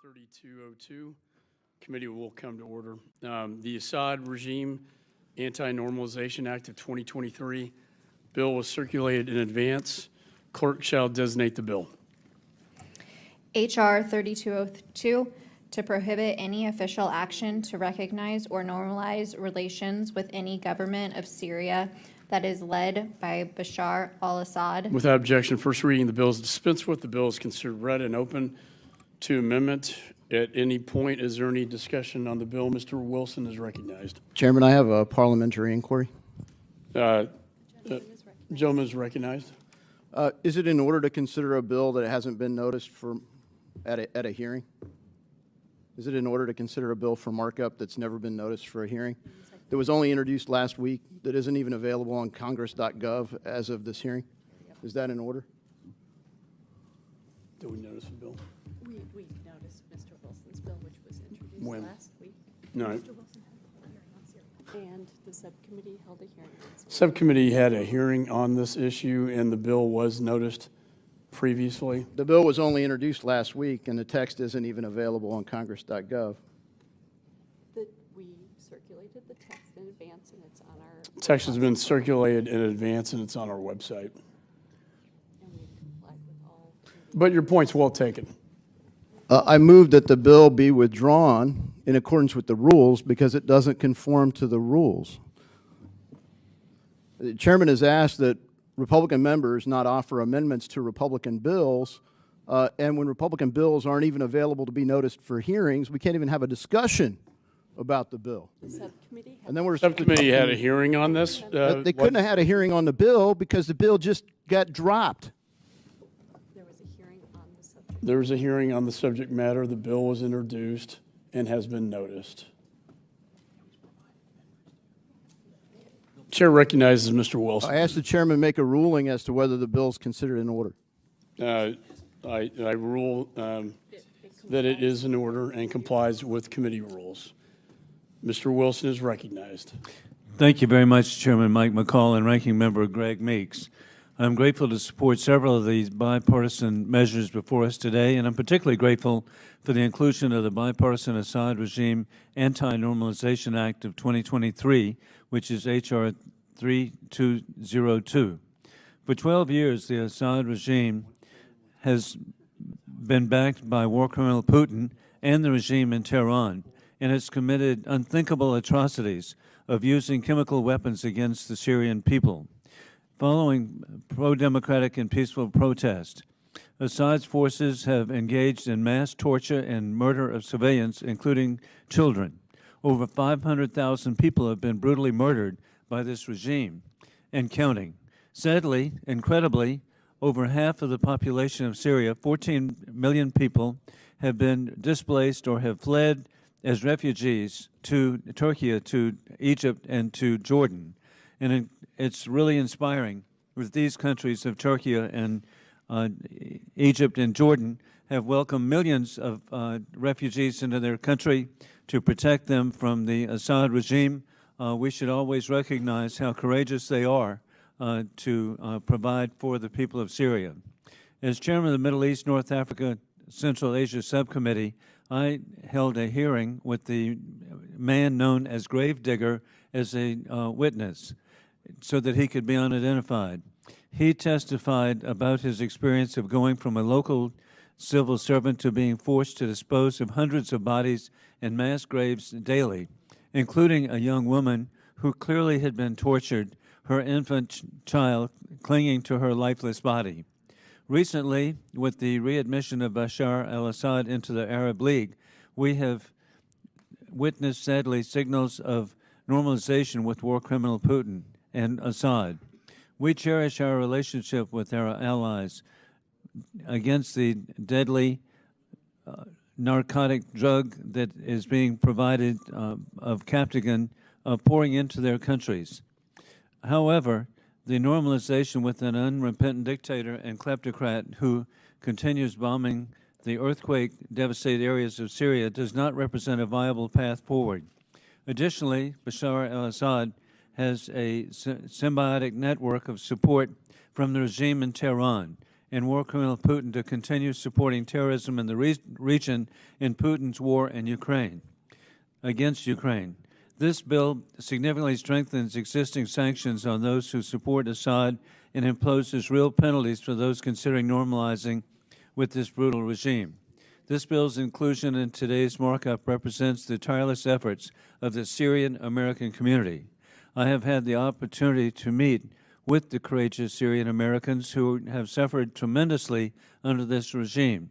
3202. Committee will come to order. The Assad Regime Anti-Normalization Act of 2023 bill was circulated in advance. Clerk shall designate the bill. H.R. 3202, to prohibit any official action to recognize or normalize relations with any government of Syria that is led by Bashar al-Assad. Without objection, first reading the bill is dispensed with. The bill is considered read and open to amendment. At any point, is there any discussion on the bill? Mr. Wilson is recognized. Chairman, I have a parliamentary inquiry. Gentleman is recognized. Is it in order to consider a bill that hasn't been noticed for at a hearing? Is it in order to consider a bill for markup that's never been noticed for a hearing? That was only introduced last week, that isn't even available on congress.gov as of this hearing? Is that in order? Did we notice the bill? We noticed Mr. Wilson's bill, which was introduced When? last week. No. Mr. Wilson had a hearing on Syria. And the subcommittee held a hearing on Syria. Subcommittee had a hearing on this issue, and the bill was noticed previously. The bill was only introduced last week, and the text isn't even available on congress.gov. We circulated the text in advance, and it's on our... Text has been circulated in advance, and it's on our website. And we've complied with all... But your point's well taken. I move that the bill be withdrawn in accordance with the rules because it doesn't conform to the rules. The chairman has asked that Republican members not offer amendments to Republican bills, and when Republican bills aren't even available to be noticed for hearings, we can't even have a discussion about the bill. The subcommittee had... And then we're Subcommittee had a hearing on this. they couldn't have had a hearing on the bill because the bill just got dropped. There was a hearing on the subject. There was a hearing on the subject matter. The bill was introduced and has been noticed. Chair recognizes Mr. Wilson. I asked the chairman to make a ruling as to whether the bill is considered in order. I rule that it is in order and complies with committee rules. Mr. Wilson is recognized. Thank you very much, Chairman Mike McCall and Ranking Member Greg Meeks. I'm grateful to support several of these bipartisan measures before us today, and I'm particularly grateful for the inclusion of the Bipartisan Assad Regime Anti-Normalization Act of 2023, which is H.R. 3202. For 12 years, the Assad regime has been backed by war criminal Putin and the regime in Tehran, and has committed unthinkable atrocities of using chemical weapons against the Syrian people. Following pro-democratic and peaceful protest, Assad's forces have engaged in mass torture and murder of civilians, including children. Over 500,000 people have been brutally murdered by this regime and counting. Sadly, incredibly, over half of the population of Syria, 14 million people, have been displaced or have fled as refugees to Turkey, to Egypt, and to Jordan. And it's really inspiring that these countries of Turkey and Egypt and Jordan have welcomed millions of refugees into their country to protect them from the Assad regime. We should always recognize how courageous they are to provide for the people of Syria. As chairman of the Middle East, North Africa, Central Asia Subcommittee, I held a hearing with the man known as Gravedigger as a witness so that he could be unidentified. He testified about his experience of going from a local civil servant to being forced to dispose of hundreds of bodies in mass graves daily, including a young woman who clearly had been tortured, her infant child clinging to her lifeless body. Recently, with the readmission of Bashar al-Assad into the Arab League, we have witnessed, sadly, signals of normalization with war criminal Putin and Assad. We cherish our relationship with our allies against the deadly narcotic drug that is being provided of Captagon pouring into their countries. However, the normalization with an unrepentant dictator and kleptocrat who continues bombing the earthquake-devastated areas of Syria does not represent a viable path forward. Additionally, Bashar al-Assad has a symbiotic network of support from the regime in Tehran, and war criminal Putin to continue supporting terrorism in the region in Putin's war in Ukraine, against Ukraine. This bill significantly strengthens existing sanctions on those who support Assad and imposes real penalties for those considering normalizing with this brutal regime. This bill's inclusion in today's markup represents the tireless efforts of the Syrian American community. I have had the opportunity to meet with the courageous Syrian Americans who have suffered tremendously under this regime.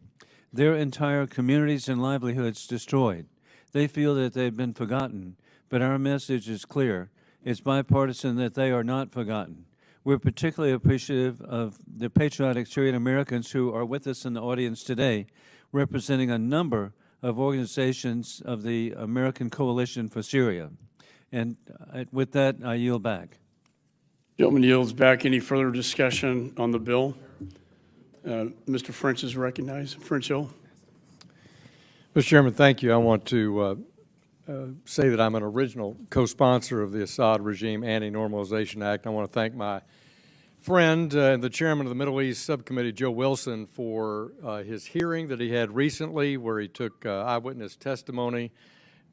Their entire communities and livelihoods destroyed. They feel that they've been forgotten, but our message is clear. It's bipartisan that they are not forgotten. We're particularly appreciative of the patriotic Syrian Americans who are with us in the audience today, representing a number of organizations of the American Coalition for Syria. And with that, I yield back. Gentleman yields back. Any further discussion on the bill? Mr. French is recognized. French-Hill. Mr. Chairman, thank you. I want to say that I'm an original co-sponsor of the Assad Regime Anti-Normalization Act. I want to thank my friend and the chairman of the Middle East Subcommittee, Joe Wilson, for his hearing that he had recently where he took eyewitness testimony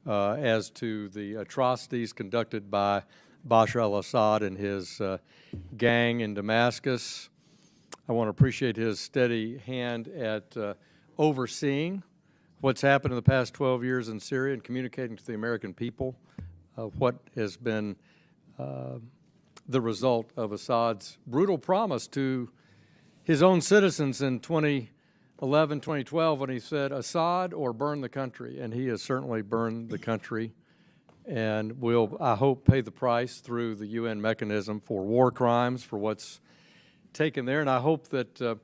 as to the atrocities conducted by Bashar al-Assad and his gang in Damascus. I want to appreciate his steady hand at overseeing what's happened in the past 12 years in Syria and communicating to the American people what has been the result of Assad's brutal promise to his own citizens in 2011, 2012, when he said, Assad or burn the country. And he has certainly burned the country and will, I hope, pay the price through the UN mechanism for war crimes, for what's taken there. And I hope that the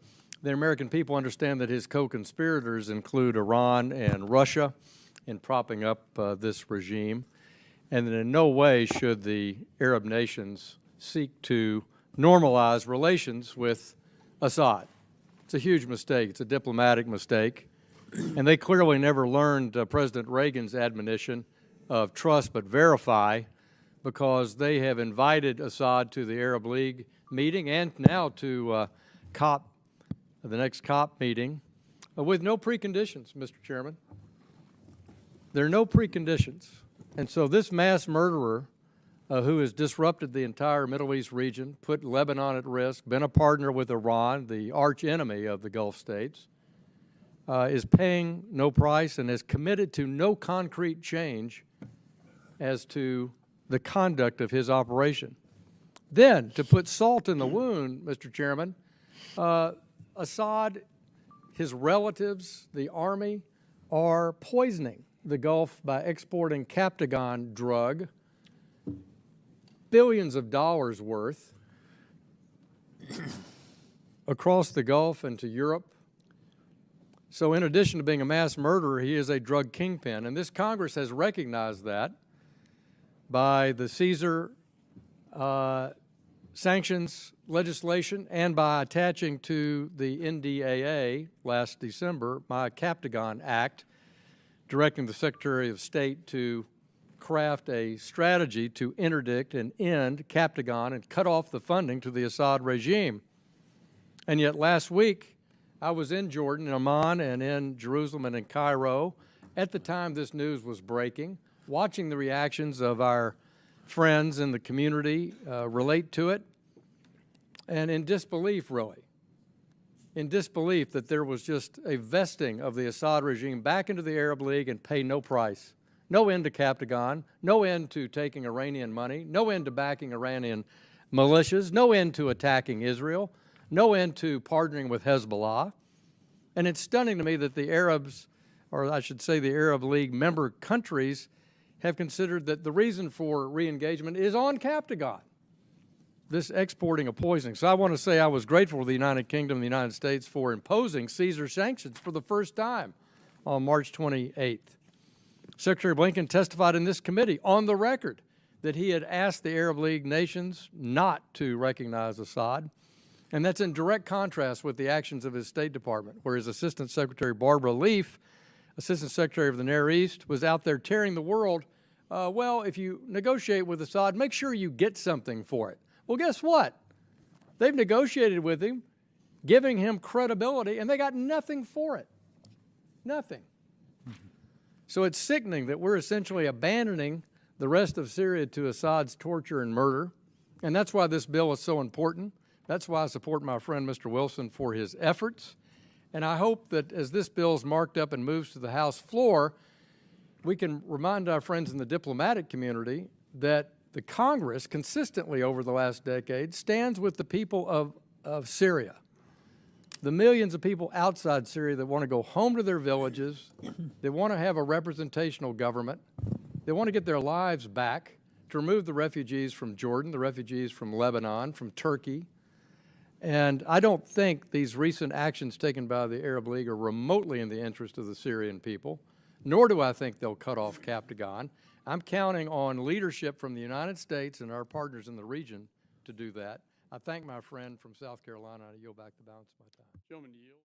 American people understand that his co-conspirators include Iran and Russia in propping up this regime, and that in no way should the Arab nations seek to normalize relations with Assad. It's a huge mistake. It's a diplomatic mistake. And they clearly never learned President Reagan's admonition of trust but verify, because they have invited Assad to the Arab League meeting and now to the next COP meeting with no preconditions, Mr. Chairman. There are no preconditions. And so this mass murderer who has disrupted the entire Middle East region, put Lebanon at risk, been a partner with Iran, the arch enemy of the Gulf states, is paying no price and is committed to no concrete change as to the conduct of his operation. Then, to put salt in the wound, Mr. Chairman, Assad, his relatives, the army, are poisoning the Gulf by exporting Captagon drug, billions of dollars worth, across the Gulf and to Europe. So in addition to being a mass murderer, he is a drug kingpin. And this Congress has recognized that by the Caesar sanctions legislation and by attaching to the NDAA last December my Captagon Act, directing the Secretary of State to craft a strategy to interdict and end Captagon and cut off the funding to the Assad regime. And yet last week, I was in Jordan, in Amman, and in Jerusalem and in Cairo at the time this news was breaking, watching the reactions of our friends in the community relate to it, and in disbelief, really. In disbelief that there was just a vesting of the Assad regime back into the Arab League and pay no price. No end to Captagon, no end to taking Iranian money, no end to backing Iranian militias, no end to attacking Israel, no end to partnering with Hezbollah. And it's stunning to me that the Arabs, or I should say the Arab League member countries, have considered that the reason for re-engagement is on Captagon, this exporting of poisoning. So I want to say I was grateful to the United Kingdom and the United States for imposing Caesar sanctions for the first time on March 28th. Secretary Blinken testified in this committee on the record that he had asked the Arab League nations not to recognize Assad. And that's in direct contrast with the actions of his State Department, where his Assistant Secretary Barbara Leaf, Assistant Secretary of the Near East, was out there tearing the world. Well, if you negotiate with Assad, make sure you get something for it. Well, guess what? They've negotiated with him, giving him credibility, and they got nothing for it. Nothing. So it's sickening that we're essentially abandoning the rest of Syria to Assad's torture and murder, and that's why this bill is so important. That's why I support my friend Mr. Wilson for his efforts, and I hope that as this bill is marked up and moves to the House floor, we can remind our friends in the diplomatic community that the Congress consistently over the last decade stands with the people of Syria. The millions of people outside Syria that want to go home to their villages, they want to have a representational government, they want to get their lives back, to remove the refugees from Jordan, the refugees from Lebanon, from Turkey. And I don't think these recent actions taken by the Arab League are remotely in the interest of the Syrian people, nor do I think they'll cut off Captagon. I'm counting on leadership from the United States and our partners in the region to do that. I thank my friend from South Carolina. I yield back the balance of my time. Gentleman, yield.